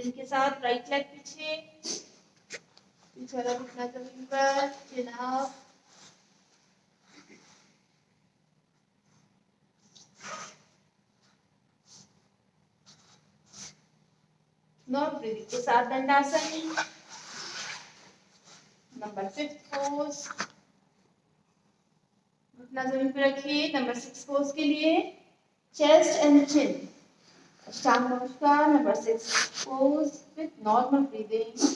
इनके साथ right leg पीछे, पीछे वाला घुटना जमीन पर, चिन अप, नॉर्मल ब्रीदिंग के साथ दंडासन। नंबर 5 पोज, घुटना जमीन पर रखिए। नंबर 6 पोज के लिए चेस्ट एंड चिन, अष्टांग नमस्कार। Number 6 pose with normal breathing,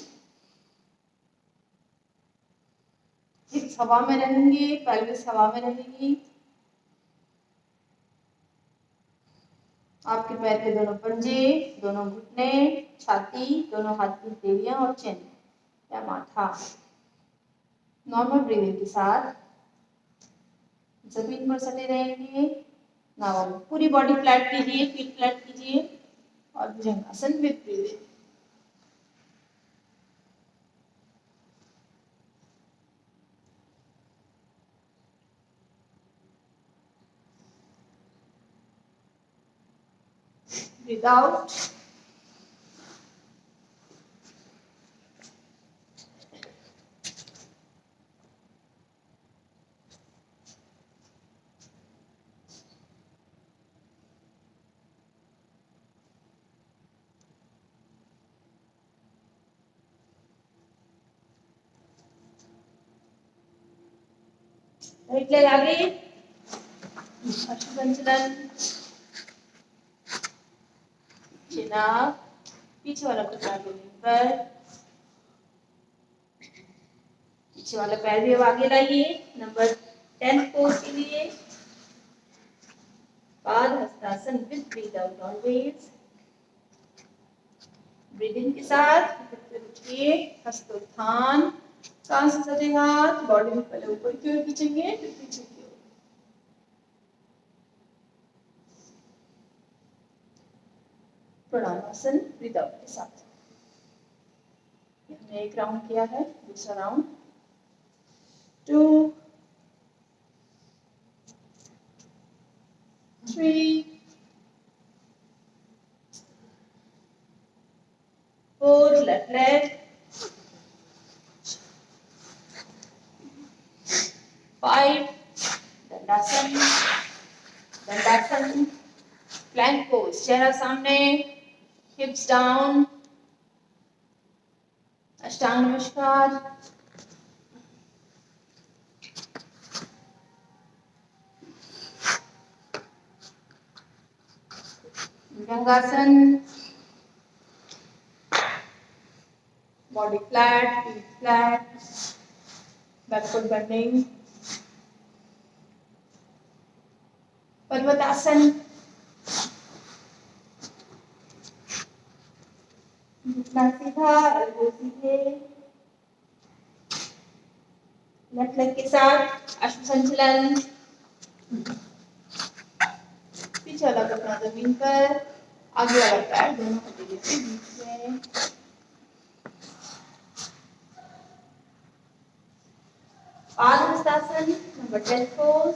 हिप्स हवा में रहेंगे, पेल्विस हवा में रहेगी। आपके पैर के दोनों पंजे, दोनों घुटने, छाती, दोनों हाथ की हथेलियां और चिन या माथा नॉर्मल ब्रीदिंग के साथ जमीन पर सटे रहेंगे। नाउ पूरी बॉडी फ्लैट कीजिए, फीट फ्लैट कीजिए और bhujangasana with breathing. Breathe out. Right leg आगे, अष्टभुजन, चिन अप, पीछे वाला घुटना जमीन पर, पीछे वाला पैर भी अब आगे लाइए। नंबर 10 पोज के लिए Padahastasana with breathe out always. Breathing के साथ उठिए, हस्तोत्थान, कान से सटे हाथ, बॉडी में पहले ऊपर की ओर खींचेंगे फिर पीछे की ओर। प्रणामासन ब्रीथ आउट के साथ। हमने एक राउंड किया है, दूसरा round 2 3 4 left leg, 5 dandasana, dandasana, plank pose, चेहरा सामने, hips down, ashtanga namaskar. Bhujangasana, body flat, feet flat, backward bending. Parvatasana, घुटना सीधा, एल्बो सीधे, लेफ्ट लेग के साथ अश्वसंचलन, पीछे वाला घुटना जमीन पर, आगे वाला पैर दोनों हथेली के बीच में। पाद हस्तासन, नंबर 10 पोज,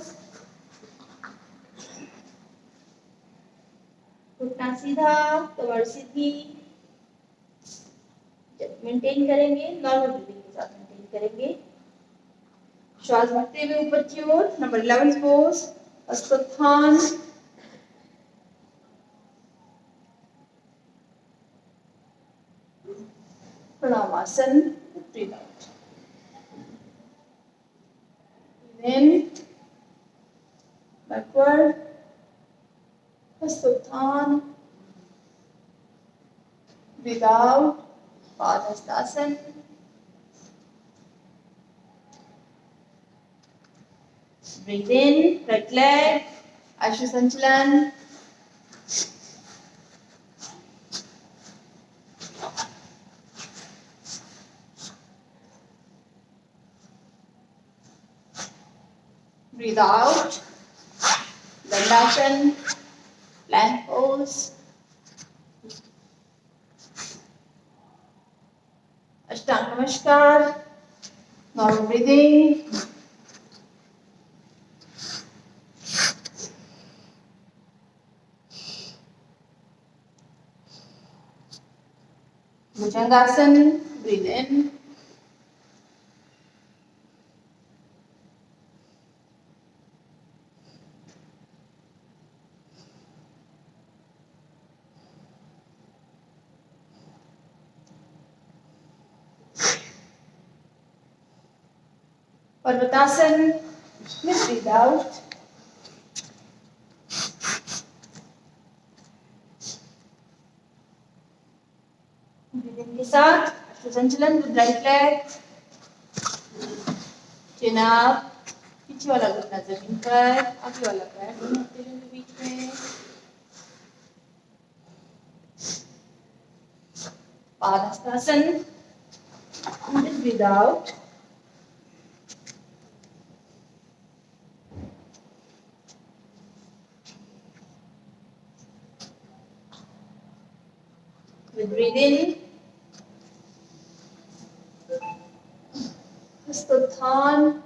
घुटना सीधा, कमर सीधी, मेंटेन करेंगे, नॉर्मल ब्रीदिंग के साथ मेंटेन करेंगे। श्वास भरते हुए ऊपर की ओर। Number 11 pose, hastottanasana, pranamasana, breathe out. In, backward, hastottanasana, breathe out, padahastasana, breathe in, right leg, ashwasanchalana, breathe out, dandasana, plank pose, अष्टांग नमस्कार, normal breathing, Bhujangasana, breathe in. Parvatasana, breathe out. Breathing के साथ संचलन with right leg, chin up, पीछे वाला घुटना जमीन पर, आगे वाला पैर दोनों हथेलियों के बीच में, padahastasana, breathe out, with breathe in, Hastothan,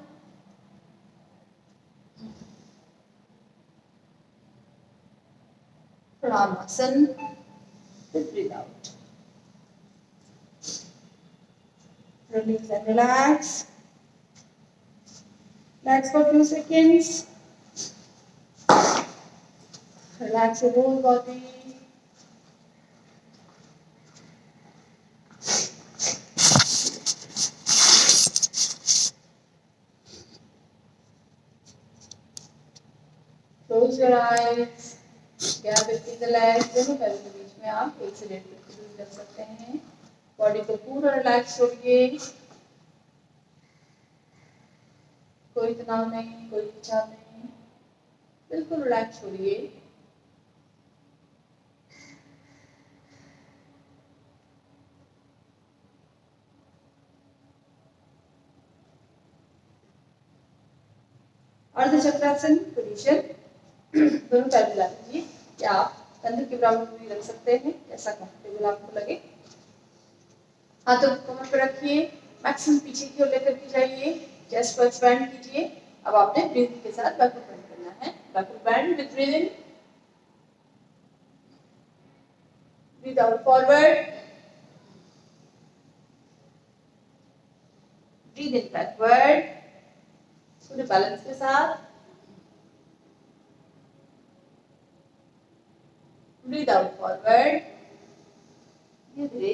Pranamasan, with breathe out. Release and relax. Relax for a few seconds. Relax your whole body. Close your eyes. Gap between the legs, दोनों पैरों के बीच में आप 1 से 1.5 फीट दूर रख सकते हैं. बॉडी को पूरा रिलैक्स छोड़िए. कोई तनाव नहीं, कोई खिंचाव नहीं, बिल्कुल रिलैक्स छोड़िए. अर्धचक्रासन पोजीशन, दोनों पैर मिला लीजिए या आप कंधे के बराबर दूरी रख सकते हैं, जैसा कंफर्टेबल आपको लगे. हाथों को कमर पर रखिए, मैक्सिमम पीछे की ओर लेकर के जाइए, चेस्ट को एक्सपेंड कीजिए. अब आपने ब्रीथिंग के साथ बैकवर्ड बेंड करना है. Backward bend with breathe in, breathe out forward, breathe in backward, पूरे बैलेंस के साथ. ब्रीथ आउट फॉरवर्ड, धीरे-धीरे.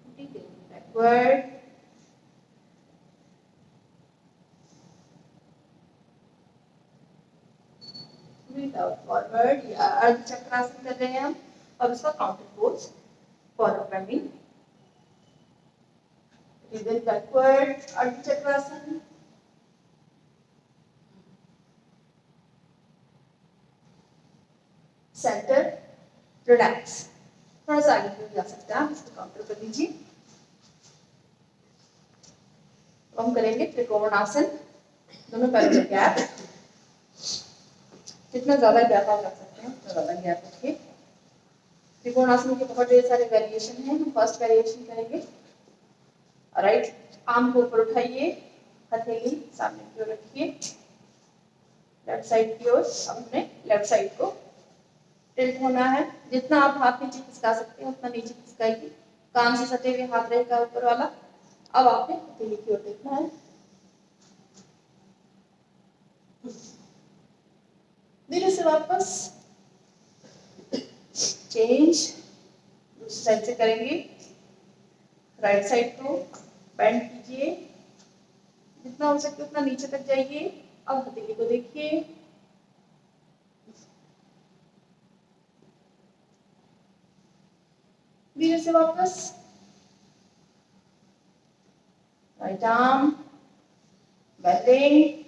Breathe in backward, breathe out forward. या अर्धचक्रासन कर रहे हैं हम. अब इसका counter pose, forward bending. Breathe in backward, Ardhachakrasana. Centre, relax. थोड़ा सा आगे जा सकते हैं आप, इसको काउंटर कर लीजिए. हम करेंगे त्रिकोणासन, दोनों पैरों में गैप. जितना ज्यादा गैप आप रख सकते हैं उतना ज्यादा गैप रखिए. त्रिकोणासन के बहुत ढेर सारे वेरिएशन हैं. हम फर्स्ट वेरिएशन करेंगे. राइट आर्म को ऊपर उठाइए, हथेली सामने की ओर रखिए, लेफ्ट साइड की ओर. अपने लेफ्ट साइड को टिल्ट होना है. जितना आप हाथ नीचे खिसका सकते हैं उतना नीचे खिसकाइए. कान से सटे हुए हाथ रहेगा ऊपर वाला. अब आपने हथेली की ओर देखना है. धीरे से वापस चेंज. दूसरी साइड से करेंगे. राइट साइड को बेंड कीजिए, जितना हो सके उतना नीचे तक जाइए. अब हथेली को देखिए. धीरे से वापस. Right arm bending.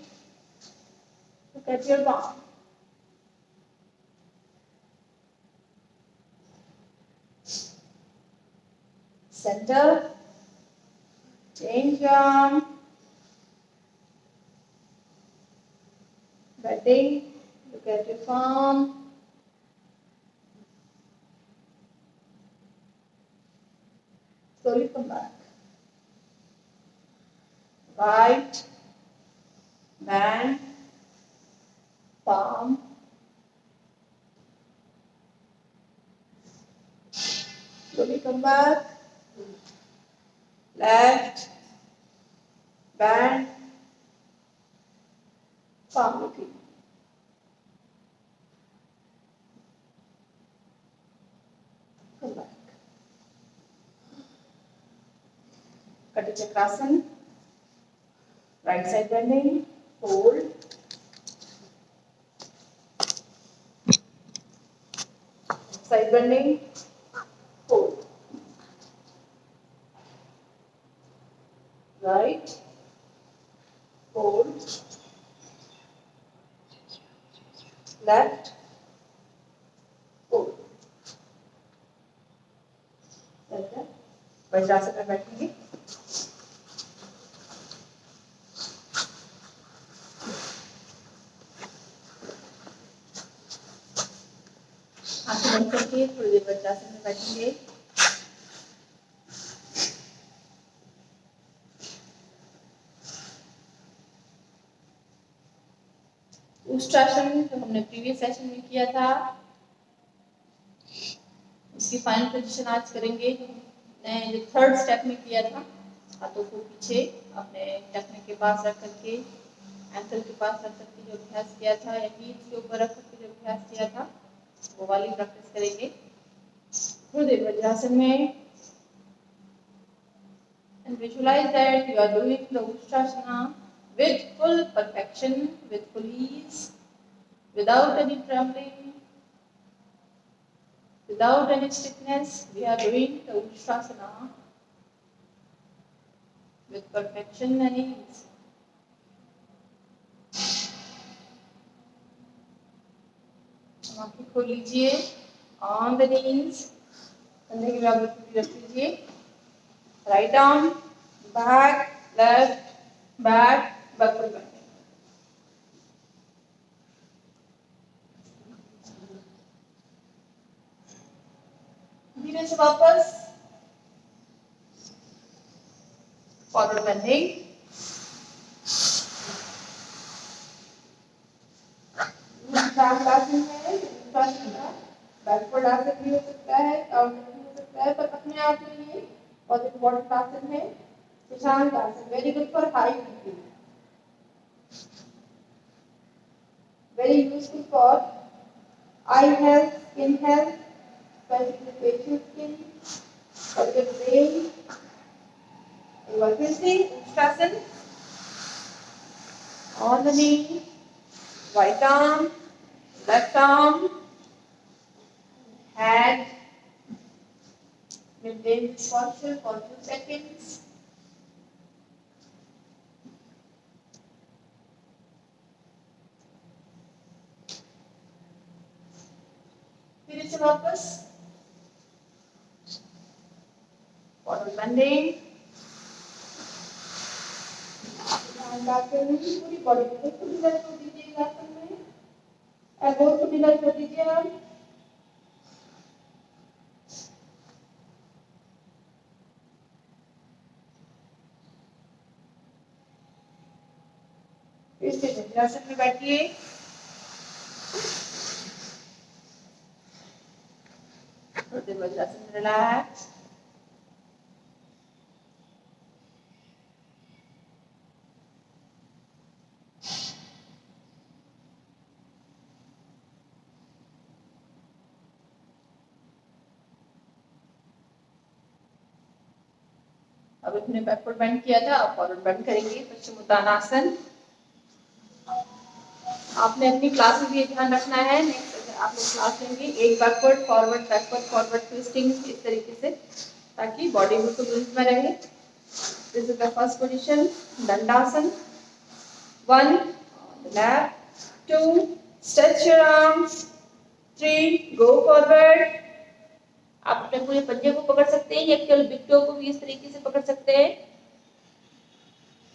Look at your palm. Center. Change your arm. Bending. Look at your palm. Slowly come back. Right. Bend. Palm. slowly come back, left, bend, palm looking. Come back. Kati Chakrasana, right side bending, hold. Side bending, hold. Right, hold. Left, hold. Vajrasana में बैठेंगे. आंखें बंद करके थोड़ी देर वज्रासन में बैठेंगे. उष्ट्रासन जो हमने प्रीवियस सेशन में किया था उसकी फाइनल पोजीशन आज करेंगे. हमने जो थर्ड स्टेप में किया था हाथों को पीछे अपने टखने के पास रख करके एंकल के पास रख करके जो अभ्यास किया था या हील्स के ऊपर रख करके जो अभ्यास किया था वो वाली प्रैक्टिस करेंगे. थोड़ी देर वज्रासन में and visualize that you are doing the Ustrasana with full perfection, with full ease, without any trembling, without any stiffness. We are doing the Ustrasana with perfection and ease. आंखें खोल लीजिए. On the knees, कंधे के बराबर पूरी रख लीजिए. Right arm, back, left, back, backward bending. धीरे से वापस फॉरवर्ड बेंडिंग. आसन है बैकवर्ड आसन भी हो सकता है, काउंटर भी हो सकता है, पर अपने आप में ये बहुत इम्पोर्टेंट आसन है. शशांक आसन, very good for high breathing, very useful for I health, skin health, especially facial skin, for the brain. What is the Ustrasana? On the knee, right arm, left arm, head. Maintain this posture for 2 seconds. फिर से वापस forward bending. पूरी body को खुली रख दीजिए. आसन में एल्बो खुली रख दीजिए. आप फिर से वज्रासन में बैठिए. वज्रासन में रिलैक्स. अब अपने बैकवर्ड बेंड किया था, अब फॉरवर्ड बेंड करेंगे. पश्चिमोत्तानासन. आपने अपनी क्लास में भी ध्यान रखना है. नेक्स्ट आप लोग क्लास लेंगे एक बैकवर्ड फॉरवर्ड ट्विस्टिंग इस तरीके से, ताकि बॉडी बिल्कुल रिलीज में रहे. This is the first position, Dandasana. 1 left, 2 stretch your arms, 3 go forward. आप अपने पूरे पंजे को पकड़ सकते हैं या केवल बिग टो को भी इस तरीके से पकड़ सकते हैं.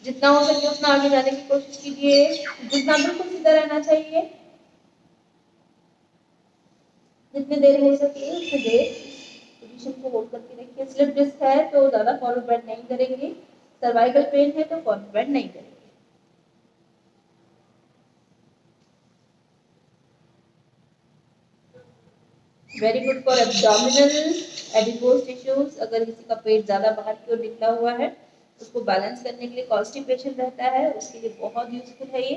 जितना हो सके उतना आगे जाने की कोशिश कीजिए. जितना बिल्कुल सीधा रहना चाहिए. जितनी देर हो सके उतनी देर पोजीशन को होल्ड करके रखिए. स्लिप डिस्क है तो ज्यादा फॉरवर्ड बेंड नहीं करेंगे. सर्वाइकल पेन है तो फॉरवर्ड बेंड नहीं करेंगे. Very good for abdominal adipose tissues. अगर किसी का पेट ज्यादा बाहर की ओर निकला हुआ है, उसको बैलेंस करने के लिए, कॉन्स्टिपेशन रहता है, उसके लिए बहुत यूजफुल है ये।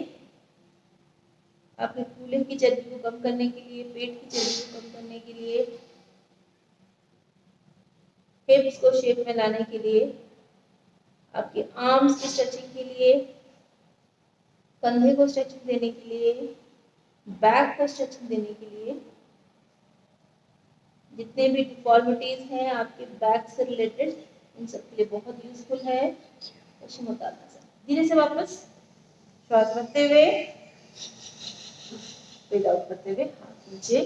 आपके कूल्हे की चर्बी को कम करने के लिए, पेट की चर्बी को कम करने के लिए, हिप्स को शेप में लाने के लिए, आपके आर्म्स की स्ट्रेचिंग के लिए, कंधे को स्ट्रेचिंग देने के लिए, बैक को स्ट्रेचिंग देने के लिए, जितने भी डिफॉर्मिटीज हैं आपके बैक से रिलेटेड, इन सब के लिए बहुत यूजफुल है पश्चिमोत्तानासन। धीरे से वापस श्वास रखते हुए, ब्रीथ आउट करते हुए हाथ नीचे,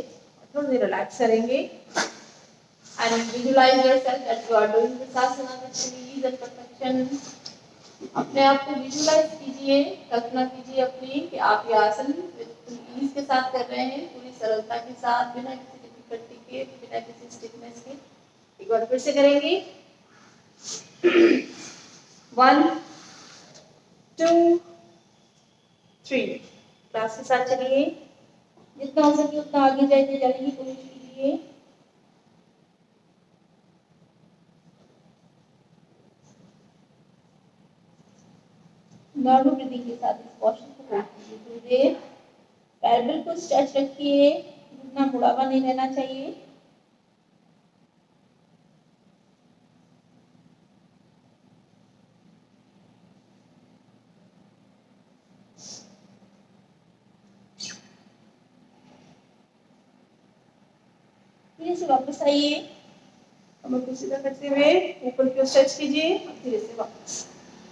थोड़ी देर रिलैक्स करेंगे and visualise yourself that you are doing this asana with ease and perfection. अपने आप को विजुअलाइज कीजिए, कल्पना कीजिए अपनी कि आप ये आसन ईज के साथ कर रहे हैं, पूरी सरलता के साथ, बिना किसी डिफिकल्टी के, बिना किसी स्टिफनेस के। एक बार फिर से करेंगे। 1 2 3। क्लास के साथ चलिए, जितना हो सके उतना आगे जाने की कोशिश कीजिए। नॉर्मल ब्रीदिंग के साथ इस पोस्चर को होल्ड कीजिए थोड़ी देर। पैर बिल्कुल स्ट्रेच रखिए, घुटना मुड़ा हुआ नहीं रहना चाहिए। धीरे से वापस आइए, कमर को सीधा करते हुए ऊपर की ओर स्ट्रेच कीजिए, धीरे से वापस।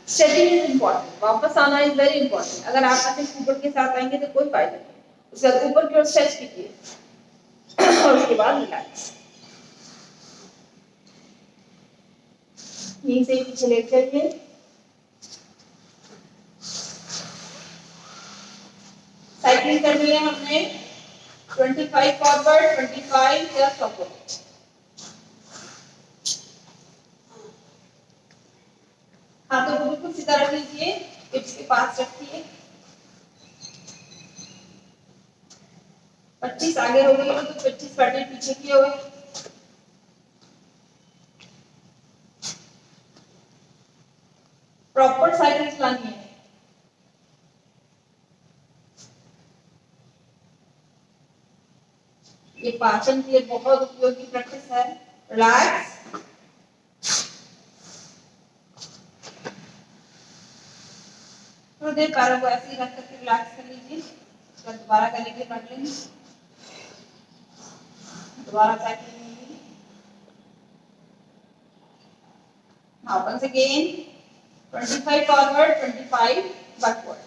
स्ट्रेचिंग इज इम्पोर्टेंट, वापस आना इज वेरी इंपॉर्टेंट। अगर आप ऐसे ऊपर के साथ आएंगे तो कोई फायदा नहीं। उसके बाद ऊपर की ओर स्ट्रेच कीजिए और उसके बाद रिलैक्स। यहीं से पीछे लेट जाइए। साइकिलिंग करनी है हमने, 25 फॉरवर्ड, 25 जस्ट ऑपोजिट। हाथों को बिल्कुल सीधा रख लीजिए, हिप्स के पास रखिए। 25 आगे हो गई हो तो 25 पैटर्न पीछे की हो गई। प्रॉपर साइकिल चलानी है। ये पाचन के लिए बहुत उपयोगी प्रैक्टिस है। रिलैक्स। थोड़ी देर पैरों को ऐसे ही रख करके रिलैक्स कर लीजिए। फिर दोबारा करेंगे पेडलिंग, दोबारा cycling. Now once again 25 forward, 25 backward.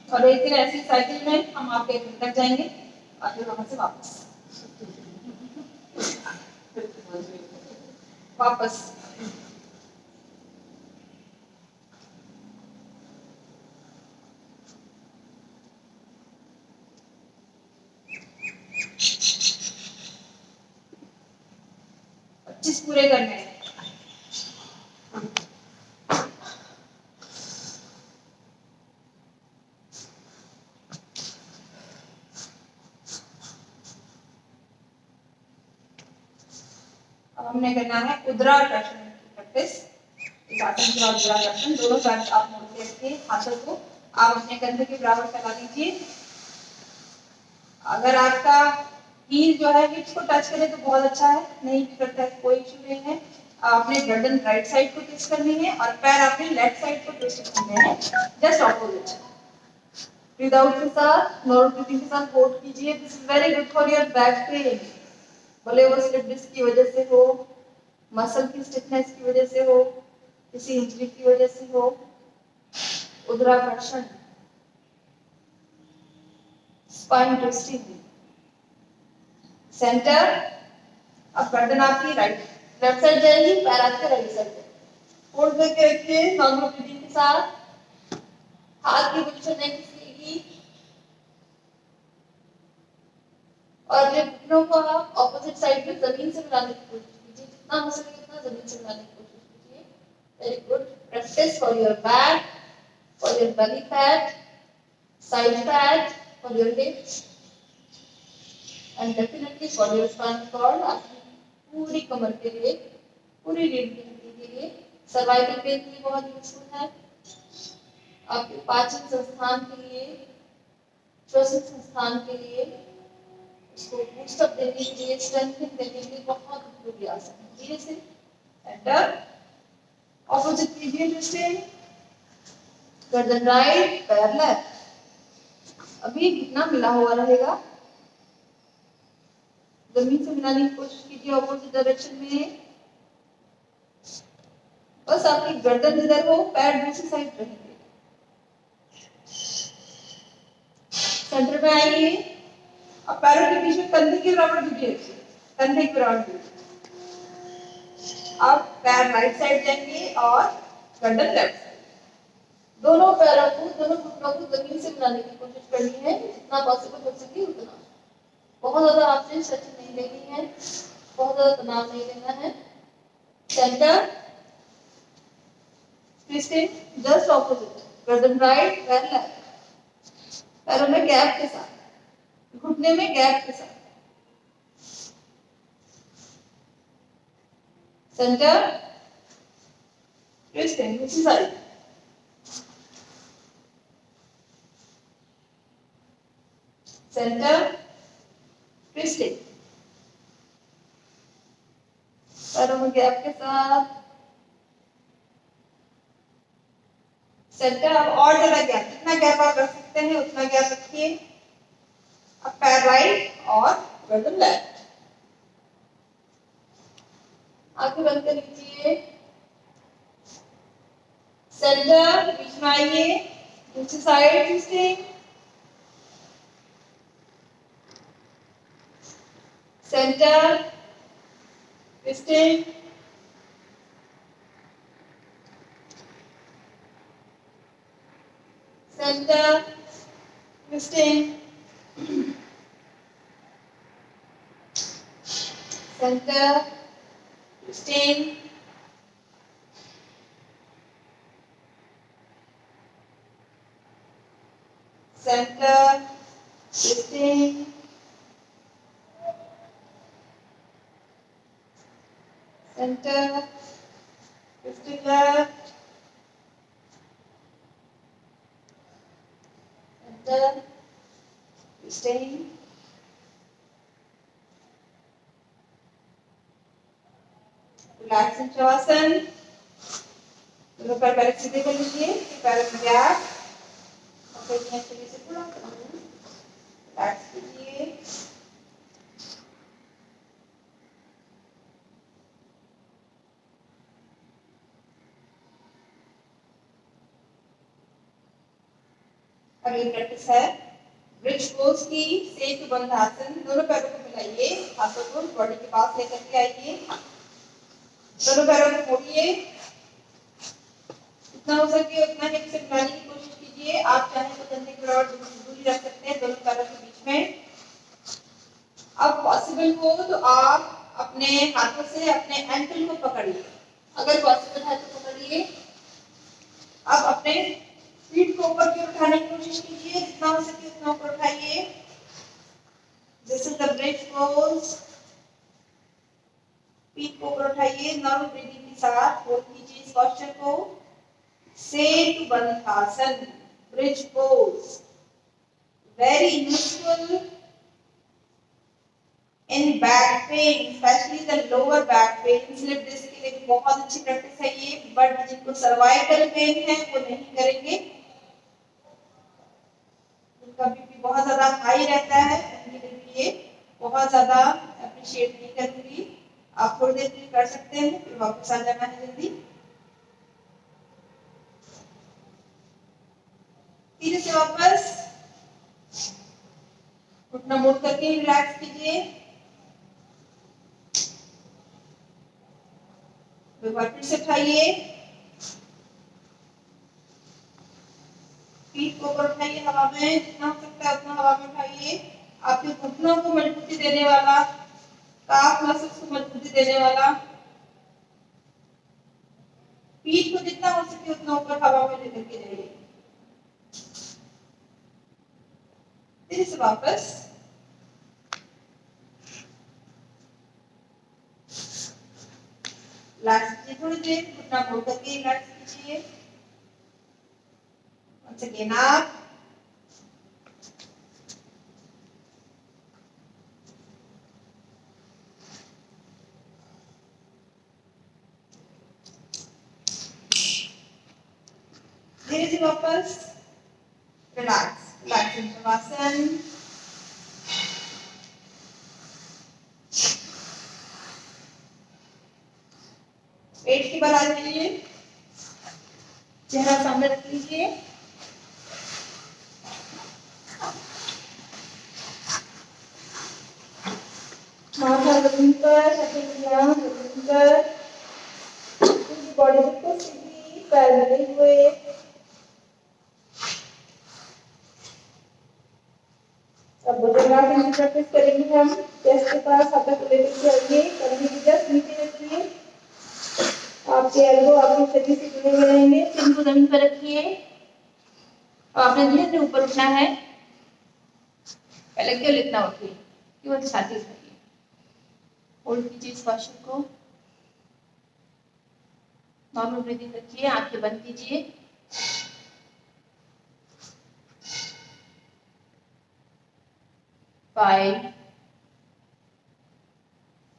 और एक दिन ऐसी साइकिल में हम आपके घर तक जाएंगे और फिर वहां से वापस। पच्चीस पूरे करने हैं। हमने करना है उद्राकर्षण की प्रैक्टिस। इस आसन के बाद उद्राकर्षण, दोनों पैर आप मोड़ के रखिए, हाथों को आप अपने कंधे के बराबर फैला लीजिए। अगर आपका हील जो है हिप्स को टच करे तो बहुत अच्छा है, नहीं करता है कोई इशू नहीं है। आपने गर्दन राइट साइड को ट्विस्ट करनी है और पैर आपने लेफ्ट साइड को ट्विस्ट करने हैं, जस्ट ऑपोजिट। ब्रीथ आउट के साथ, नॉर्मल ब्रीथिंग के साथ होल्ड कीजिए। This is very good for your back pain. भले वो स्लिप डिस्क की वजह से हो, मसल की स्टिफनेस की वजह से हो, किसी इंजरी की वजह से हो। उद्राकर्षण, स्पाइन ट्विस्टिंग। सेंटर, अब गर्दन आपकी राइट लेफ्ट साइड जाएगी, पैर आपके राइट साइड होल्ड करके रखिए नॉर्मल ब्रीथिंग के साथ। हाथ की बिल्कुल नहीं खींचेगी और अपने घुटनों को आप ऑपोजिट साइड में जमीन से मिलाने की कोशिश कीजिए। जितना हो सके उतना जमीन से मिलाने की कोशिश कीजिए। Very good. Practice for your back, for your belly fat, side fat, for your hips, and definitely for your spinal cord. आपकी पूरी कमर के लिए, पूरी रीढ़ की हड्डी के लिए, सर्वाइकल पेन के लिए बहुत यूजफुल है, आपके पाचन संस्थान के लिए, श्वसन संस्थान के लिए, उसको बूस्टअप देने के लिए, स्ट्रेंथनिंग देने के लिए बहुत उपयोगी आसन है। धीरे से एंटर, ऑपोजिट कीजिए ट्विस्टिंग, गर्दन राइट, पैर लेफ्ट। अभी घुटना मिला हुआ रहेगा, जमीन से मिलाने की कोशिश कीजिए ऑपोजिट डायरेक्शन में। बस आपकी गर्दन इधर हो, पैर दूसरी साइड रहेंगे। सेंटर में आइए, अब पैरों के बीच में कंधे के बराबर दीजिए, कंधे के बराबर दीजिए। अब पैर राइट साइड जाएंगे और गर्दन लेफ्ट साइड। दोनों पैरों को, दोनों घुटनों को जमीन से मिलाने की कोशिश करनी है, जितना पॉसिबल हो सके उतना। बहुत ज्यादा आपसे स्ट्रेचिंग नहीं लेनी है, बहुत ज्यादा तनाव नहीं लेना है। सेंटर, ट्विस्टिंग जस्ट ऑपोजिट, गर्दन राइट, पैर लेफ्ट, पैरों में गैप के साथ, घुटने में गैप के साथ। सेंटर, ट्विस्टिंग दूसरी साइड, सेंटर, ट्विस्टिंग, पैरों में गैप के साथ। सेंटर, अब और ज्यादा गैप, जितना गैप आप रख सकते हैं उतना गैप रखिए। अब पैर राइट और गर्दन लेफ्ट, आंखें बंद कर लीजिए। सेंटर, बीच में आइए, दूसरी side twisting, centre, twisting, centre, twisting, centre, twisting, centre, twisting, centre, twisting left, centre, twisting, relaxing shavasana. दोनों पैर पहले सीधे कर लीजिए, पैरों में गैप, और फिर अच्छे से पूरा रिलैक्स कीजिए। अगली प्रैक्टिस है ब्रिज पोज की, सेतु बंध आसन। दोनों पैरों को मिलाइए, हाथों को बॉडी के पास लेकर के आइए, दोनों पैरों को मोड़िए, जितना हो सके उतना हिप से मिलाने की कोशिश कीजिए। आप चाहें तो कंधे के बराबर दूरी रख सकते हैं दोनों पैरों के बीच में। अब पॉसिबल हो तो आप अपने हाथों से अपने एंकल को पकड़िए, अगर पॉसिबल है तो पकड़िए। अब अपने फीट को ऊपर की ओर उठाने की कोशिश कीजिए, जितना हो सके उतना ऊपर उठाइए। This is the bridge pose. Feet को ऊपर उठाइए, नॉर्मल ब्रीदिंग के साथ होल्ड कीजिए इस पोस्चर को। Setu Bandha asana, bridge pose, very useful in back pain, specially the lower back pain. Slip disc के लिए बहुत अच्छी प्रैक्टिस है ये, बट जिनको सर्वाइकल पेन है वो नहीं करेंगे, उनका बीपी बहुत ज्यादा हाई रहता है, उनके लिए ये बहुत ज्यादा अप्रिशिएट नहीं करूंगी। आप थोड़ी देर के लिए कर सकते हैं, फिर वापस आ जाना है जल्दी। धीरे से वापस घुटना मोड़ करके रिलैक्स कीजिए। फिर से उठाइए, पीठ को ऊपर उठाइए हवा में, जितना हो सकता है उतना हवा में उठाइए। आपके घुटनों को मजबूती देने वाला, काफ मसल्स को मजबूती देने वाला पीठ को जितना हो सके उतना ऊपर हवा में लेके जाइए। फिर से वापस रिलैक्स कीजिए, थोड़ी देर घुटना मोड़ करके रिलैक्स कीजिए। once again up, धीरे से वापस रिलैक्स, रिलैक्स इन शवासन। पेट की बल आ जाइए, चेहरा सामने रख लीजिए। माथा जमीन पर, हथेलियां जमीन पर, पूरी बॉडी बिल्कुल सीधी, पैर मिले हुए। अब भुजंगासन की प्रैक्टिस करेंगे हम। चेस्ट के पास हाथों को लेकर के आइए, कंधे की जस्ट नीचे रखिए। आपके एल्बो आपके शरीर से जुड़े हुए रहेंगे। चिन को जमीन पर रखिए और आपने धीरे से ऊपर उठना है। पहले केवल इतना उठिए, केवल छाती उठाइए। होल्ड कीजिए इस पोस्चर को, नॉर्मल ब्रीदिंग रखिए, आंखें बंद कीजिए। फाइव,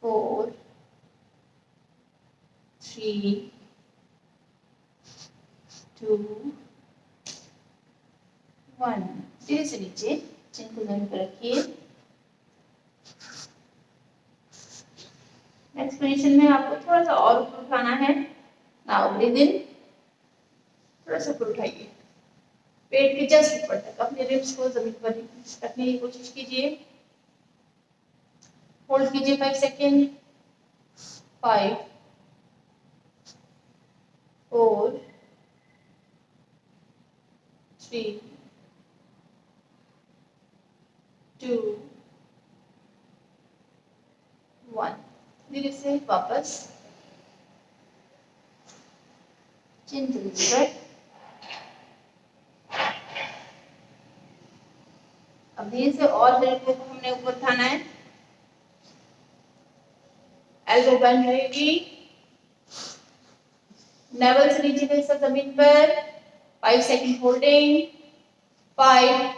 4, 3, 2, 1। धीरे से नीचे, चिन को जमीन पर रखिए। नेक्स्ट पोजीशन में आपको थोड़ा सा और ऊपर उठाना है। नाउ ब्रीद इन, थोड़ा सा ऊपर उठाइए, पेट के जस्ट ऊपर तक। अपने रिब्स को जमीन पर रखने की कोशिश कीजिए। होल्ड कीजिए 5 सेकेंड। 5, 4, 3, 2, 1। धीरे से वापस चिन टू द स्ट्रेट। अब धीरे से और रिब को हमने ऊपर उठाना है। एल्बो बेंड रहेगी, नेवल से नीचे का हिस्सा जमीन पर। 5 सेकेंड होल्डिंग। 5,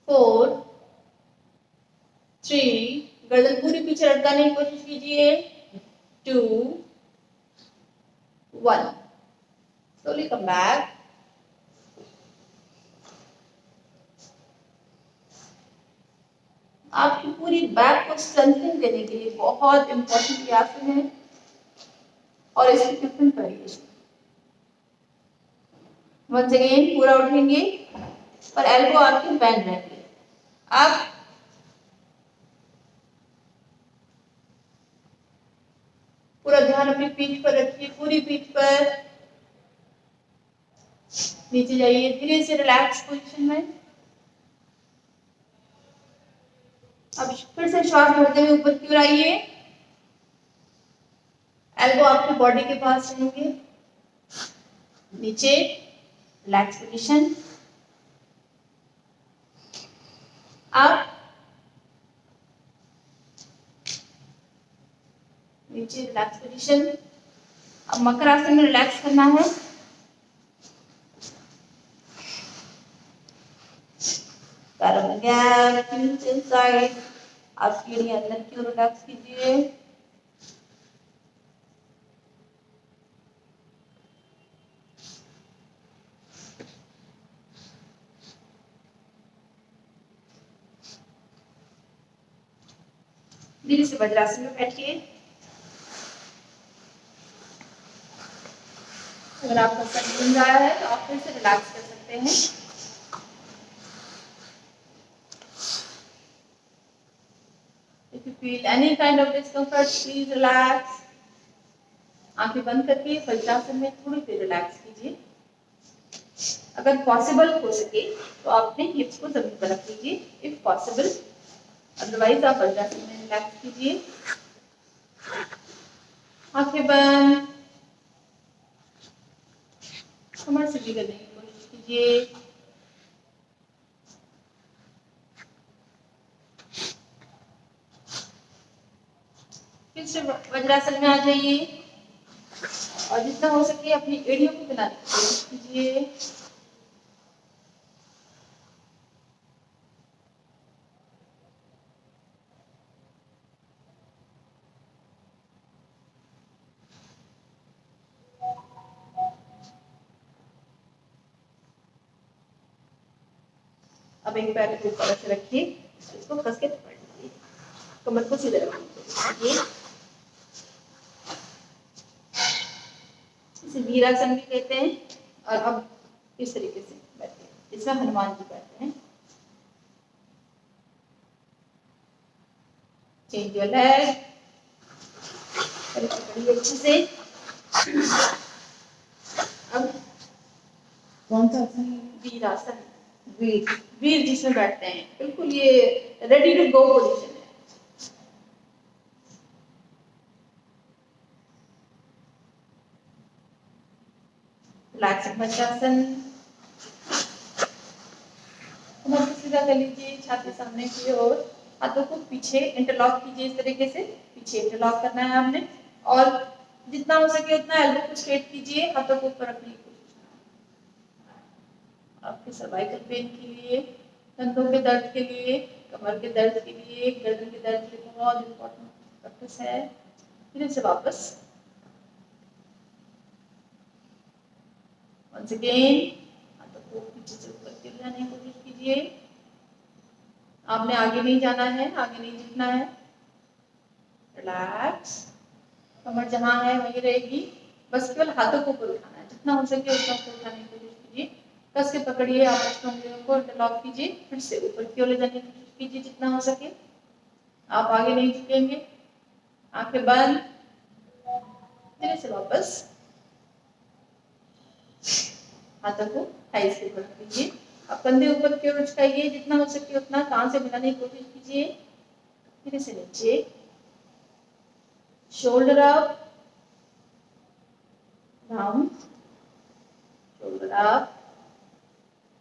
4, 3, गर्दन पूरी पीछे लटकाने की कोशिश कीजिए। 2, 1। Slowly come back. आपकी पूरी बैक को स्ट्रेंथन देने के लिए बहुत इंपॉर्टेंट आसन है और इसकी डिफरेंट वेरिएशन। वंस अगेन पूरा उठेंगे पर एल्बो आपके बेंड रहेंगे। आप पूरा ध्यान अपनी पीठ पर रखिए, पूरी पीठ पर। नीचे जाइए धीरे से रिलैक्स पोजीशन में। अब फिर से श्वास भरते हुए ऊपर की ओर आइए। एल्बो आपकी बॉडी के पास रहेंगे। नीचे रिलैक्स पोजीशन। आप नीचे रिलैक्स पोजीशन। अब मकर आसन में रिलैक्स करना है। गैप इनसाइड, आपकी एड़ी अंदर की ओर रिलैक्स कीजिए। धीरे से वज्रासन में बैठिए। अगर आपका सर घूम रहा है तो आप फिर से रिलैक्स कर सकते हैं। If you feel any kind of discomfort, please relax. आंखें बंद करके वज्रासन में थोड़ी देर रिलैक्स कीजिए। अगर पॉसिबल हो सके तो आप अपने हिप्स को जमीन पर रख लीजिए, इफ पॉसिबल। अदरवाइज आप वज्रासन में रिलैक्स कीजिए। आंखें बंद। कमर सीधी करने की कोशिश कीजिए। फिर से वज्रासन में आ जाइए और जितना हो सके अपनी एड़ियों को हिलाने की कोशिश कीजिए। अब एक पैर को ऊपर से रखिए, इसको कस के पकड़ लीजिए, कमर को सीधे रखने की कोशिश कीजिए। इसे वीरासन भी कहते हैं। और अब इस तरीके से बैठे, इसमें हनुमान जी बैठते हैं। चेंज योर लेग, पकड़िए अच्छे से। अब कौन सा आसन है? वीरासन, वीर वीर जिसमें बैठते हैं, बिल्कुल ये रेडी टू गो पोजीशन है। रिलैक्स वज्रासन, कमर को सीधा कर लीजिए, छाती सामने की ओर, हाथों को पीछे इंटरलॉक कीजिए। इस तरीके से पीछे इंटरलॉक करना है आपने, और जितना हो सके उतना एल्बो को स्ट्रेट कीजिए, हाथों को ऊपर रखने की कोशिश करना। आपके सर्वाइकल पेन के लिए, कंधों के दर्द के लिए, कमर के दर्द के लिए, गर्दन के दर्द के लिए बहुत इंपॉर्टेंट प्रैक्टिस है। फिर से वापस वंस अगेन, हाथों को पीछे से ऊपर की ओर लाने की कोशिश कीजिए। आपने आगे नहीं जाना है, आगे नहीं झुकना है। रिलैक्स, कमर जहां है वहीं रहेगी, बस केवल हाथों को ऊपर उठाना है, जितना हो सके उतना ऊपर उठाने की कोशिश कीजिए। कस के पकड़िए, आपस में उंगलियों को इंटरलॉक कीजिए, फिर से ऊपर की ओर ले जाने की कोशिश कीजिए जितना हो सके। आप आगे नहीं झुकेंगे, आंखें बंद, धीरे से वापस हाथों को थाइस के ऊपर कीजिए। अब कंधे ऊपर की ओर उचकाइए, जितना हो सके उतना कान से मिलाने की कोशिश कीजिए। धीरे से नीचे, shoulder up, down, shoulder up,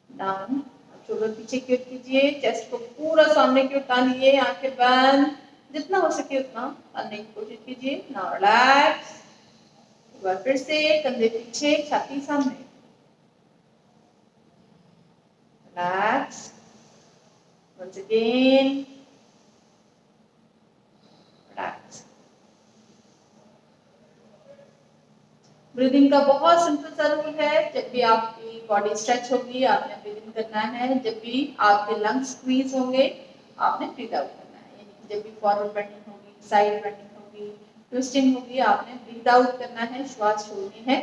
down. Shoulder पीछे की ओर कीजिए, चेस्ट को पूरा सामने की ओर टानिए, आंखें बंद, जितना हो सके उतना टानने की कोशिश कीजिए। नाउ रिलैक्स, एक बार फिर से कंधे पीछे, छाती सामने। Relax, once again, relax। Breathing का बहुत सिंपल सा रूल है, जब भी आपकी बॉडी स्ट्रेच होगी आपने ब्रीदिंग करना है, जब भी आपके लंग्स स्क्वीज होंगे आपने ब्रीद आउट करना है। यानी जब भी फॉरवर्ड बेंडिंग होगी, साइड बेंडिंग होगी, ट्विस्टिंग होगी, आपने ब्रीद आउट करना है, श्वास छोड़नी है।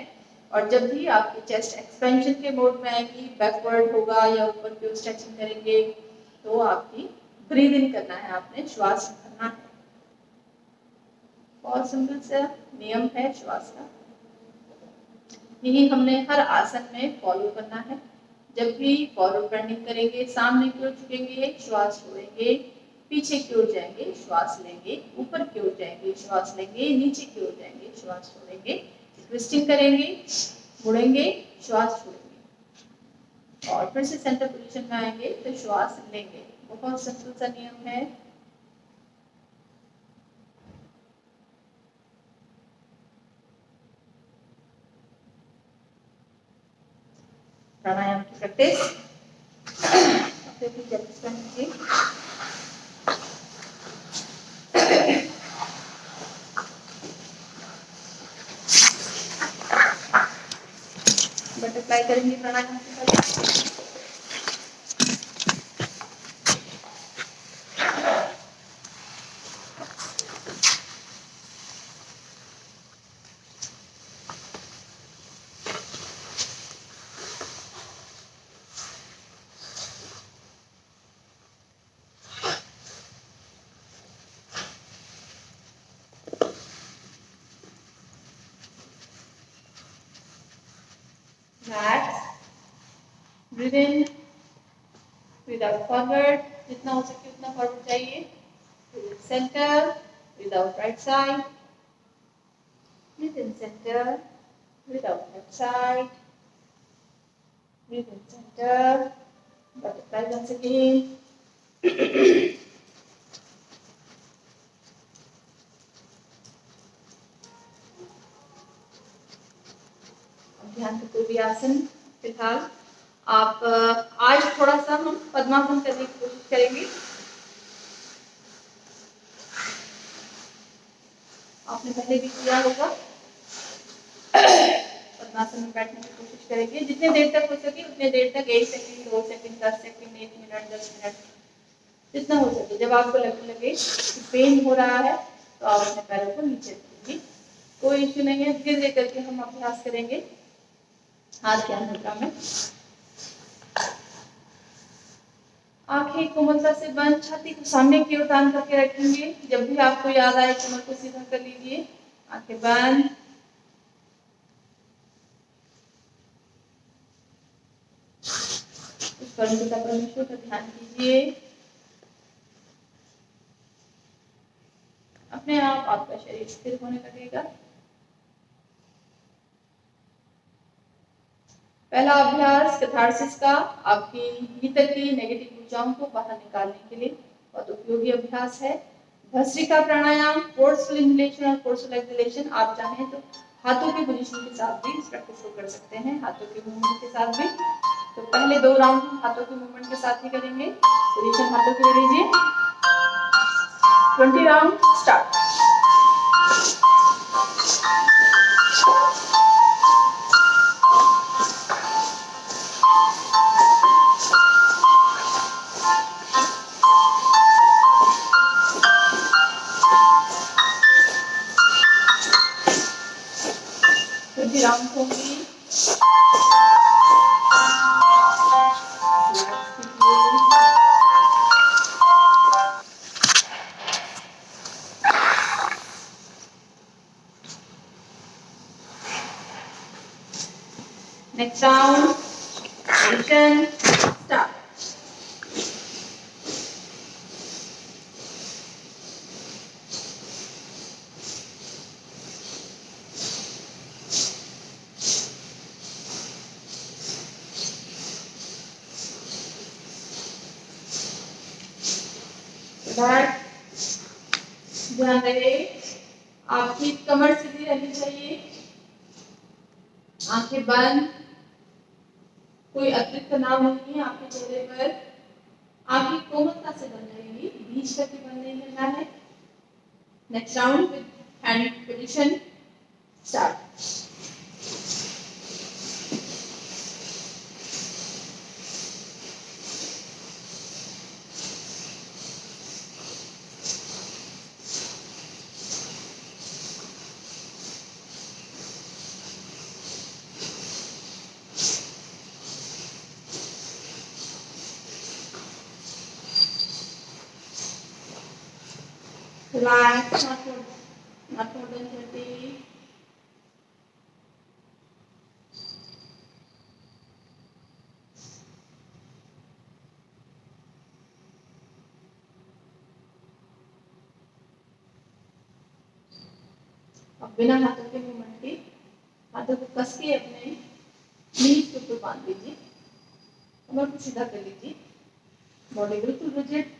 और जब भी आपकी चेस्ट एक्सपेंशन के मोड में आएगी, बैकवर्ड होगा या ऊपर की ओर स्ट्रेचिंग करेंगे, तो आपकी ब्रीद इन करना है, आपने श्वास भरना है। बहुत सिंपल सा नियम है श्वास का, यही हमने हर आसन में फॉलो करना है। जब भी फॉरवर्ड बेंडिंग करेंगे, सामने की ओर झुकेंगे, श्वास छोड़ेंगे, पीछे की ओर जाएंगे, श्वास लेंगे, ऊपर की ओर जाएंगे, श्वास लेंगे, नीचे की ओर जाएंगे, श्वास छोड़ेंगे, ट्विस्टिंग करेंगे, मुड़ेंगे, श्वास छोड़ेंगे, और फिर से सेंटर पोजीशन में आएंगे तो श्वास लेंगे। बहुत सिंपल सा नियम है। प्राणायाम की प्रैक्टिस अपने भी प्रैक्टिस करनी चाहिए। बटरफ्लाई करेंगे प्राणायाम के बाद। Relax, breathe in, breathe out forward, जितना हो सके उतना फॉरवर्ड जाइए। Breathe in center, breathe out right side, breathe in center, breathe out left side, Breathe in center. Butterfly once again. ध्यान से कोई भी आसन फिलहाल आप आज थोड़ा सा हम पद्मासन करने की कोशिश करेंगे। आपने पहले भी किया होगा। पद्मासन में बैठने की कोशिश करेंगे, जितने देर तक हो सके उतने देर तक, 1 second 2 second 10 second 1 minute 10 minute जितना हो सके। जब आपको लगने लगे कि पेन हो रहा है तो आप अपने पैरों को नीचे रखिए, कोई इश्यू नहीं है। धीरे धीरे करके हम अभ्यास करेंगे हाथ ज्ञान मुद्रा में। आंखें कोमलता से बंद, छाती को सामने की ओर तान करके रखेंगे। जब भी आपको याद आए कमर को सीधा कर लीजिए, आंखें बंद। उस परमपिता परमेश्वर का ध्यान कीजिए। अपने आप आपका शरीर स्थिर होने लगेगा। पहला अभ्यास कैथारसिस का, आपकी भीतर की नेगेटिव ऊर्जाओं को बाहर निकालने के लिए बहुत उपयोगी अभ्यास है। भस्त्रिका प्राणायाम, फोर्सफुल इनहेलेशन और फोर्सफुल एक्सहेलेशन। आप चाहें तो हाथों के पोजीशन के साथ भी इस प्रैक्टिस को कर सकते हैं, हाथों के मूवमेंट के साथ भी। तो पहले 2 राउंड हम हाथों के मूवमेंट के साथ ही करेंगे। पोजीशन हाथों की ले लीजिए। 20 राउंड स्टार्ट। राउंड होंगी। Next round, position start. ध्यान रहे आपकी कमर सीधी रहनी चाहिए, आंखें बंद, कोई अतिरिक्त तनाव नहीं है आपके चेहरे पर। आंखें कोमलता से बंद रहेंगी, बीच करके बंद नहीं करना है। Next round with hand position start. Relax, not more than 30. अब बिना हाथों के मूवमेंट के हाथों को कस के अपने नीज के ऊपर बांध लीजिए, कमर को सीधा कर लीजिए, बॉडी बिल्कुल रिजिड,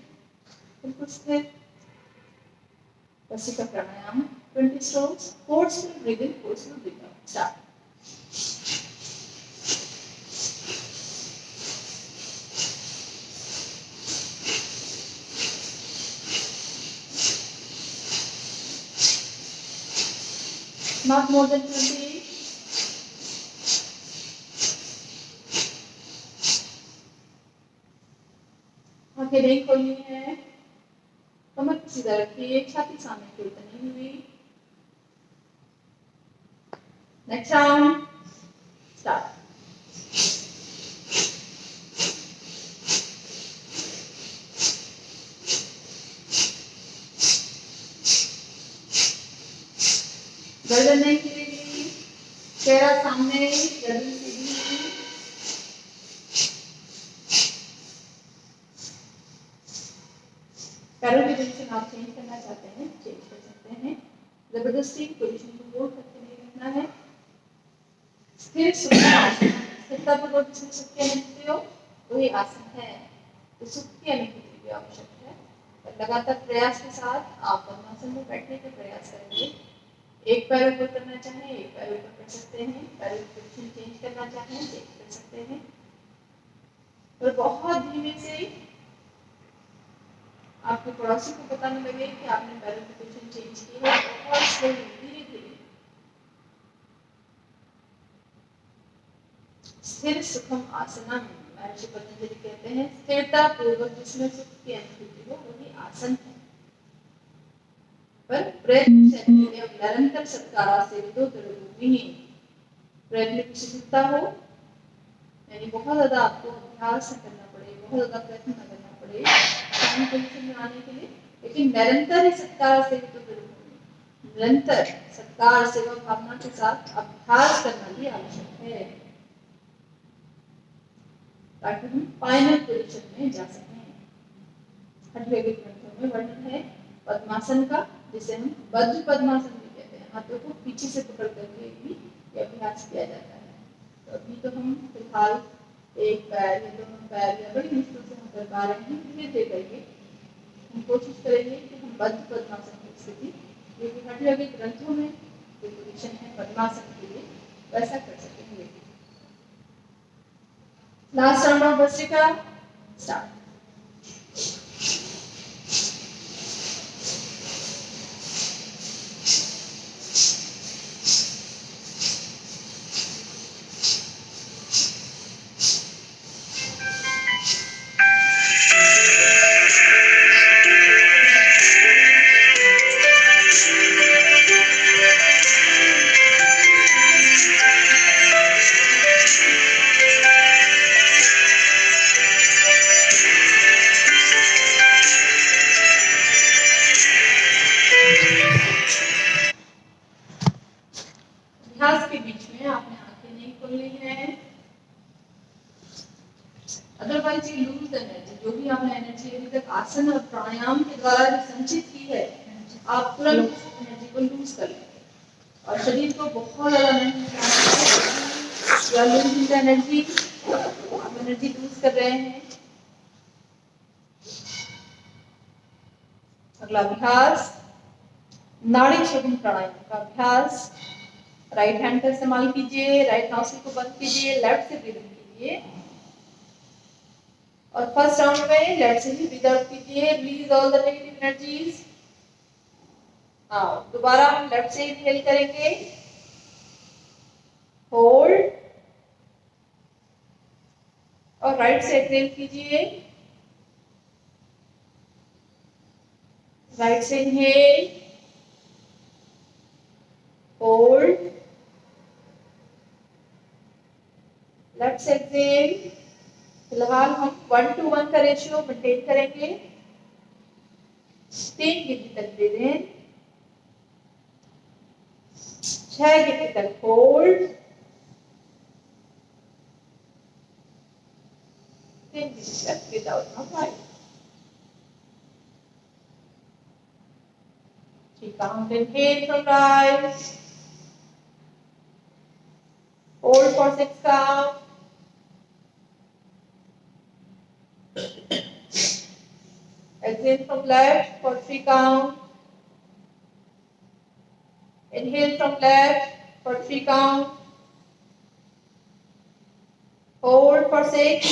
बिल्कुल स्थिर। भस्त्रिका प्राणायाम 20 strokes, forceful breathe in, forceful breathe out. Start. Not more than 20. आंखें नहीं खोलनी है, कमर सीधा रखिए, छाती सामने की ओर नहीं हुई। Next round start. गर्दन नहीं गिरेगी, चेहरा सामने, गर्दन सीधी। पैरों की पोजीशन आप चेंज करना चाहते हैं, चेंज कर सकते हैं। जबरदस्ती पोजीशन को होल्ड करके नहीं रखना है। स्थिर सफलतापूर्वक जिसमें सुख की अनुभूति हो वही आसन है। तो सुख की अनुभूति भी आवश्यक है। और लगातार प्रयास के साथ आप पद्मासन में बैठने का प्रयास करेंगे। एक पैर ऊपर करना चाहें एक पैर ऊपर कर सकते हैं, पैर की पोजीशन चेंज करना चाहें चेंज कर सकते हैं। और बहुत धीमे से आपके पड़ोसी को पता न लगे कि आपने पैरों की पोजीशन चेंज की है। बहुत स्लोली धीरे धीरे स्थिर सुखम आसनम महर्षि पतंजलि कहते हैं स्थिरता पूर्वक जिसमें सुख की अनुभूति हो वही आसन है। पर प्रयत्न निरंतर सत्कारा से प्रयत्न की शिथिलता हो, यानी बहुत ज्यादा आपको अभ्यास करना पड़े, बहुत ज्यादा प्रयत्न करना पड़े शांत पोजीशन में आने के लिए, लेकिन निरंतर ही सत्कार से निरंतर सत्कार सेवा भावना के साथ अभ्यास करना भी आवश्यक है ताकि हम फाइनल पोजीशन में जा सकें। हठयोगिक ग्रंथों में वर्णन है पद्मासन का, जिसे हम वज्र पद्मासन भी कहते हैं। हाथों को पीछे से पकड़ करके भी ये अभ्यास किया जाता है। तो अभी तो हम फिलहाल एक पैर या दोनों पैर या बड़ी मुश्किल से हम कर पा रहे हैं, धीरे धीरे करके हम कोशिश करेंगे कि हम वज्र पद्मासन की स्थिति जो कि हठयोगिक ग्रंथों में जो पोजीशन है पद्मासन के लिए वैसा कर सकेंगे। Last round of bhastrika start. अभ्यास के बीच में आपने आंखें नहीं खोलनी है, अदरवाइज ये लूज एनर्जी जो भी आपने एनर्जी अभी तक आसन और प्राणायाम के द्वारा जो संचित की है आप तुरंत उस एनर्जी को लूज कर लेंगे और शरीर को बहुत ज्यादा नहीं या लूज एनर्जी, आप एनर्जी लूज कर रहे हैं। अगला अभ्यास नाड़ी शोधन प्राणायाम का अभ्यास। राइट हैंड का इस्तेमाल कीजिए, राइट नॉस्ट्रिल को बंद कीजिए, लेफ्ट से ब्रीदिंग कीजिए और फर्स्ट राउंड में लेफ्ट से ही ब्रीथ आउट कीजिए, release all the negative energies. दोबारा हम लेफ्ट से इनहेल करेंगे, होल्ड और राइट से एक्सहेल कीजिए, राइट से इनहेल, होल्ड, लेफ्ट से एक्सहेल। फिलहाल हम 1:1 का रेशियो मेंटेन करेंगे। 3 गिनती तक ब्रीद इन, 6 गिनती तक होल्ड, 3 गिनती तक breathe out from right. Count inhale from right, hold for 6 count, exhale from left for 3 count, inhale from left for 3 count, hold for 6,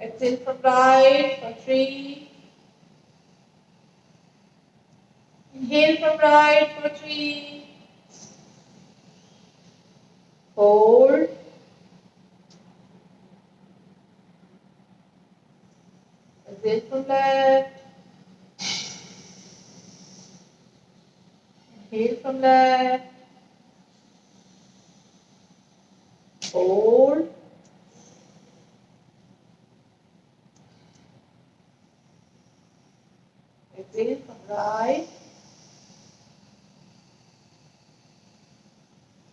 exhale from right for 3, inhale from right for 3, hold, exhale from left, inhale from left, hold, exhale from right,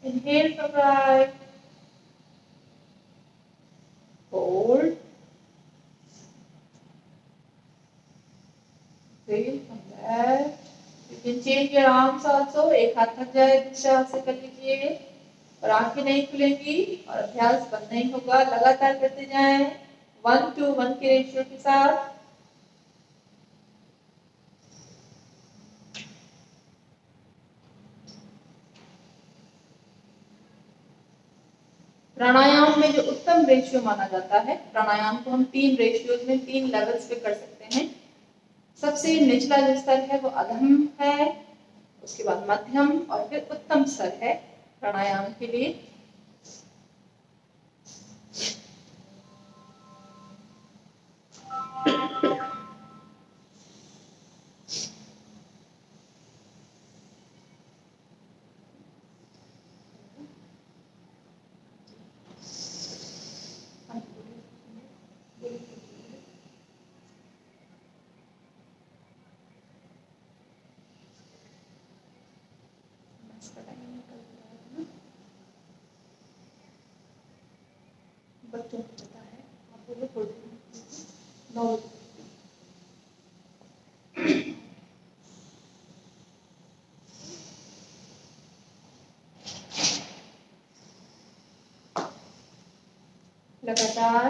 inhale from right, hold, exhale from left, You can change your arms also. एक हाथ थक जाए दूसरे हाथ से कर लीजिए और आंखें नहीं खुलेंगी और अभ्यास बंद नहीं होगा, लगातार करते जाएं 1:1 के रेशियो के साथ। प्राणायाम में जो उत्तम रेशियो माना जाता है, प्राणायाम को हम 3 रेशियोज में 3 लेवल्स पे कर सकते हैं। सबसे निचला जो स्तर है वो अधम है, उसके बाद मध्यम और फिर उत्तम स्तर है प्राणायाम के लिए। बच्चों को पता है, आप बोलो थोड़ी देर। लगातार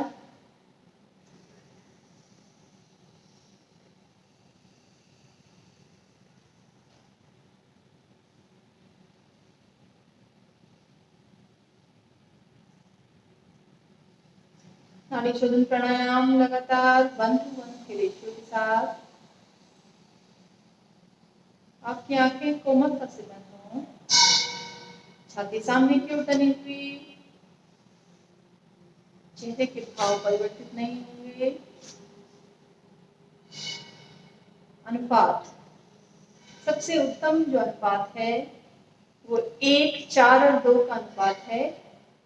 नाड़ी शोधन प्राणायाम लगातार 1:1 के रेशियो के साथ। आपकी आंखें कोमलता से बंद हो, छाती सामने की ओर तनी हुई, चेहरे के भाव परिवर्तित नहीं होंगे। अनुपात, सबसे उत्तम जो अनुपात है वो 1, 4 और 2 का अनुपात है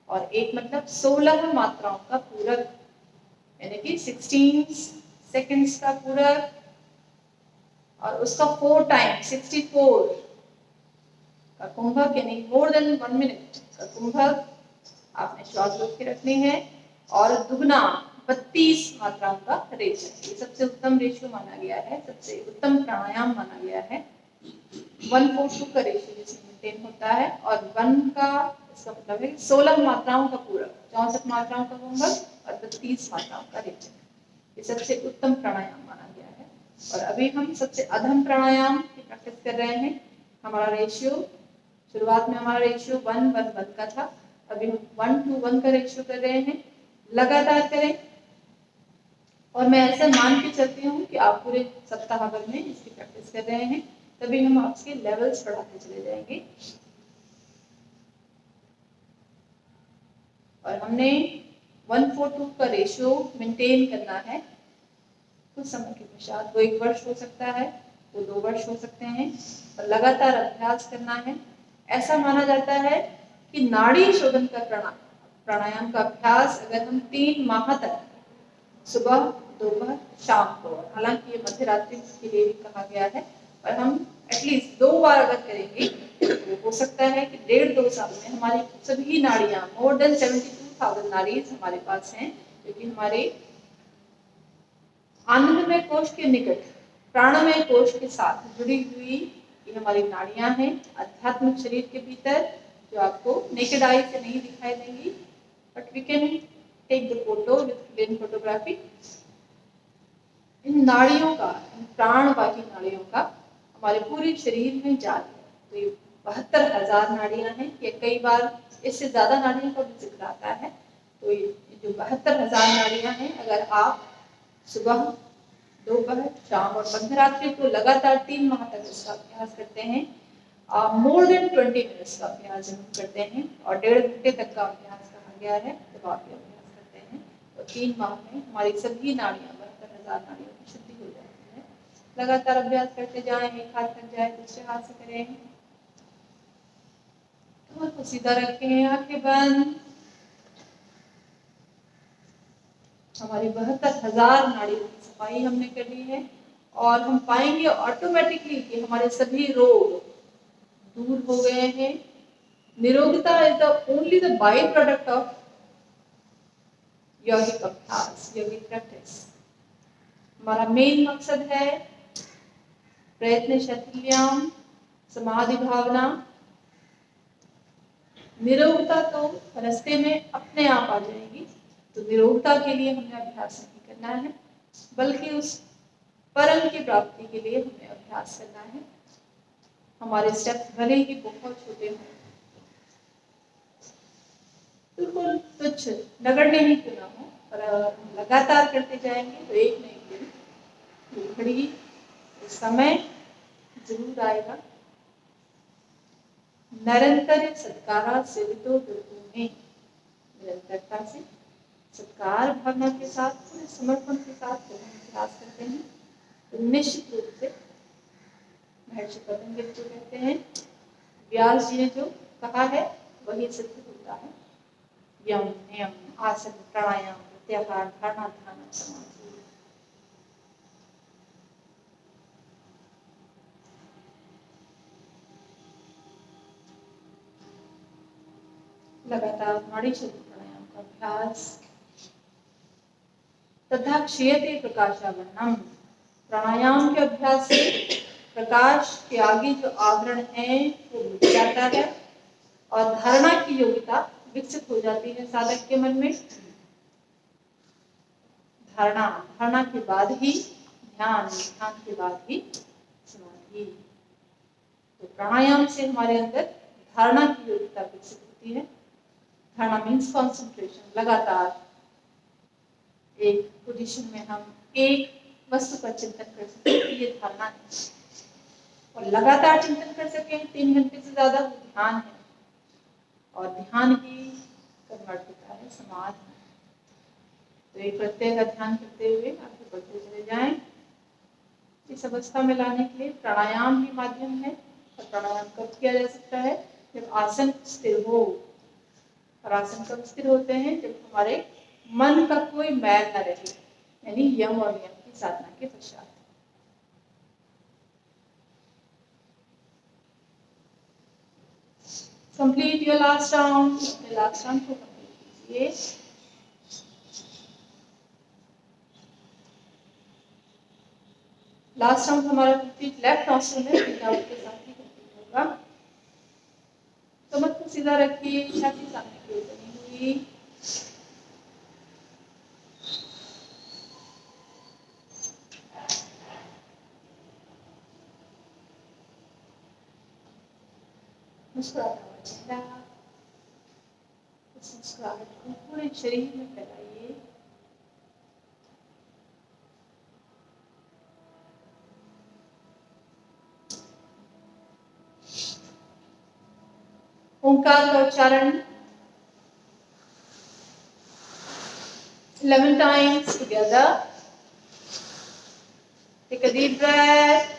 और 1 मतलब 16 मात्राओं का पूरक, यानी कि 16 सेकंड्स का पूरक और उसका 4 टाइम 64 का कुंभक, यानी मोर देन 1 मिनट का कुंभक आपने श्वास रोक के रखनी है और दुगना 32 मात्राओं का रेशियो, ये सबसे उत्तम रेशियो माना गया है, सबसे उत्तम प्राणायाम माना गया है। 1:2 का रेशियो जिसमें मेंटेन होता है और 1 का इसका मतलब है 16 मात्राओं का पूरक, 64 मात्राओं का कुंभक और 32 मात्राओं का रेशियो, ये सबसे उत्तम प्राणायाम माना गया है। और अभी हम सबसे अधम प्राणायाम की प्रैक्टिस कर रहे हैं। हमारा रेशियो शुरुआत में हमारा रेशियो 1:1 का था, अभी हम 1:1 का रेशियो कर रहे हैं। लगातार करें और मैं ऐसा मान के चलती हूँ कि आप पूरे सप्ताह भर में इसकी प्रैक्टिस कर रहे हैं, तभी हम आपके लेवल्स बढ़ाते चले जाएंगे। और हमने 1:2 का रेशियो मेंटेन करना है कुछ समय के पश्चात, वो 1 वर्ष हो सकता है, वो 2 वर्ष हो सकते हैं, और लगातार अभ्यास करना है। ऐसा माना जाता है कि नाड़ी शोधन का प्राणायाम का अभ्यास अगर हम 3 माह तक सुबह, दोपहर, शाम को, हालांकि ये मध्य रात्रि के लिए भी कहा गया है, पर हम एटलीस्ट 2 बार अगर करेंगे तो हो सकता है कि 1.5-2 साल में हमारी सभी नाड़ियां, मोर देन 72,000 नाड़ीज हमारे पास हैं, क्योंकि हमारे आनंदमय कोश के निकट प्राणमय कोश के साथ जुड़ी हुई ये हमारी नाड़ियां हैं आध्यात्मिक शरीर के भीतर, जो आपको नेकेड आई से नहीं दिखाई देंगी, but we can take the photo with plain photography. इन नाड़ियों का, इन प्राणवाही नाड़ियों का हमारे पूरे शरीर में जाल है। तो ये 72,000 नाड़ियां हैं, ये कई बार इससे ज्यादा नाड़ियों का भी जिक्र आता है। तो ये जो 72,000 नाड़ियां हैं, अगर आप सुबह, दोपहर, शाम और मध्यरात्रि को लगातार 3 माह तक इसका अभ्यास करते हैं, मोर देन 20 मिनट्स का अभ्यास जरूर करते हैं और 1.5 घंटे तक का अभ्यास कहा गया है, जब आप ये अभ्यास करते हैं तो 3 माह में हमारी सभी नाड़ियां, 72,000 नाड़ियों की शुद्धि हो जाती है। लगातार अभ्यास करते जाएं, एक हाथ थक जाए दूसरे हाथ से करें। कमर को सीधा रखें, आंखें बंद। हमारी 72,000 नाड़ियों की सफाई हमने कर ली है और हम पाएंगे ऑटोमेटिकली कि हमारे सभी रोग दूर हो गए हैं। निरोगता is the only the by product of यौगिक अभ्यास, यौगिक प्रैक्टिस। हमारा मेन मकसद है प्रयत्न शैथिल्याम समाधि भावना। निरोगता तो रास्ते में अपने आप आ जाएगी, तो निरोगता के लिए हमें अभ्यास नहीं करना है, बल्कि उस परम की प्राप्ति के लिए हमें अभ्यास करना है। हमारे स्टेप्स भले ही बहुत छोटे हों, बिल्कुल तुच्छ नगण्य ही क्यों ना हो, पर हम लगातार करते जाएंगे तो एक न एक दिन वो घड़ी, वो समय जरूर आएगा। निरंतर सत्कारा सेवितो दुर्गुण में, निरंतरता से सत्कार भावना के साथ, पूरे समर्पण के साथ जब हम प्रयास करते हैं तो निश्चित रूप से महर्षि पतंजलि जो कहते हैं, व्यास जी ने जो कहा है वही सिद्ध होता है। यम नियम आसन प्राणायाम प्रत्याहार धारणा ध्यान समाधि। लगातार नाड़ी शुद्धि प्राणायाम का अभ्यास। तथा क्षीयते प्रकाशावरणम, प्राणायाम के अभ्यास से प्रकाश के आगे जो आवरण है वो मिट जाता है और धारणा की योग्यता विकसित हो जाती है साधक के मन में। धारणा, धारणा के बाद ही ध्यान, ध्यान के बाद ही समाधि। तो प्राणायाम से हमारे अंदर धारणा की योग्यता विकसित होती है। धारणा मीन्स कॉन्सेंट्रेशन, लगातार एक पोजीशन में हम एक वस्तु पर चिंतन कर सकें, ये धारणा है। और लगातार चिंतन कर सकें 3 घंटे से ज्यादा, वो ध्यान है। और ध्यान ही कन्वर्ट होता है समाधि। तो एक प्रत्यय का ध्यान करते हुए आगे बढ़ते चले जाएं। इस अवस्था में लाने के लिए प्राणायाम ही माध्यम है। और प्राणायाम कब किया जा सकता है? जब आसन स्थिर हो। और आसन कब स्थिर होते हैं? जब हमारे मन का कोई मैल न रहे, यानी यम और नियम की साधना के पश्चात। Complete your last round. अपने लास्ट राउंड को कंप्लीट कीजिए। लास्ट राउंड हमारा कंप्लीट लेफ्ट नॉस्ट्रल में विदाउट के साथ ही कंप्लीट होगा। कमर को सीधा रखिए, छाती सामने की ओर बनी हुई। मुस्कुराता हुआ चेहरा, इस मुस्कुराहट को पूरे शरीर में फैलाइए। ओंकार का उच्चारण 11 times together. Take a deep breath.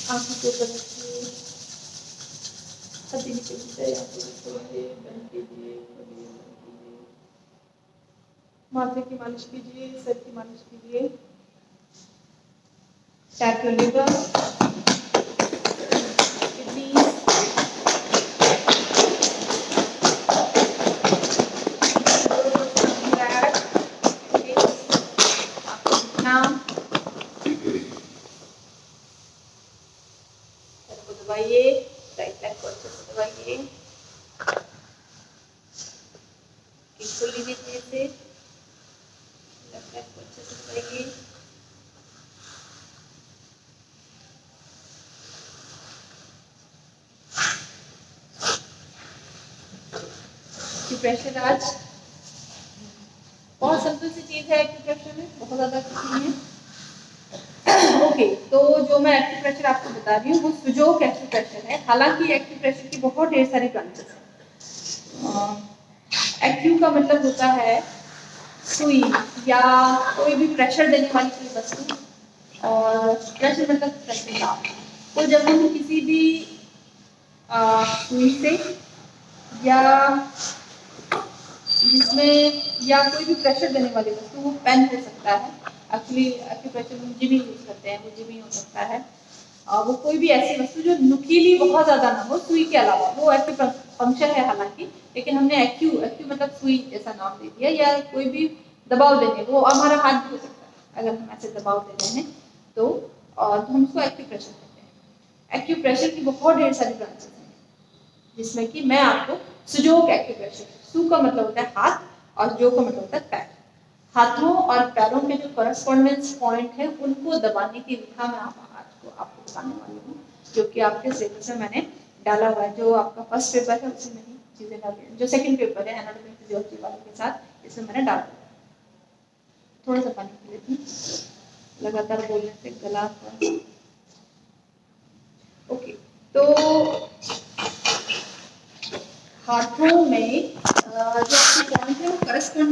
आंखों के ऊपर रखिए, हथेली के भीतर यहाँ पे रखिए, बंद कीजिए, खोलिए, बंद कीजिए। माथे की मालिश कीजिए, सर की मालिश कीजिए। Tap your liver, kidneys, back, हिप्स, आपका घुटना, सर को दबाइए, राइट लेग को अच्छे से दबाइए, खोल लीजिए तेज से, लेफ्ट लेग को अच्छे से दबाइए। एक्यूप्रेशर आज बहुत सिंपल सी चीज है, एक्यूप्रेशर में बहुत ज्यादा कुछ नहीं है। ओके, तो जो मैं एक्यूप्रेशर आपको बता रही हूँ वो सुजोक एक्यूप्रेशर है। हालांकि एक्यूप्रेशर की बहुत ढेर सारी ब्रांचेस हैं। एक्यू का मतलब होता है सुई या कोई भी प्रेशर देने वाली कोई वस्तु, और प्रेशर मतलब प्रेशर दाब। तो जब हम किसी भी सुई से या जिसमें या कोई भी प्रेशर देने वाली वस्तु, वो पेन हो सकता है, एक्चुअली एक्यूप्रेशर में जिमी यूज करते हैं, वो जिमी हो सकता है, वो कोई भी ऐसी वस्तु जो नुकीली बहुत ज्यादा ना हो सुई के अलावा, वो एक्यूपंक्चर है हालांकि, लेकिन हमने एक्यू एक्यू मतलब सुई जैसा नाम दे दिया। या कोई भी दबाव देने, वो हमारा हाथ भी हो सकता है अगर हम ऐसे दबाव दे रहे हैं तो, और हम उसको एक्यूप्रेशर कहते हैं। एक्यूप्रेशर की बहुत ढेर सारी ब्रांचेस हैं जिसमें कि मैं आपको सुजोग एक्यूप्रेशर, सु का मतलब होता है हाथ और जो का मतलब होता है पैर। हाथों और पैरों के जो करस्पॉन्डेंस पॉइंट है उनको दबाने की विधा मैं आज को आपको बताने वाली हूँ, जो कि आपके सिलेबस में मैंने डाला हुआ है। जो आपका फर्स्ट पेपर है उसी में ही चीजें डाली है, जो सेकंड पेपर है एनाटॉमी फिजियोलॉजी वाले के साथ इसमें मैंने डाला। थोड़ा सा पानी पी लेती हूँ, लगातार बोलने से गला। ओके, तो हाथों में जो पॉइंट है वो करस्पॉन्डेंस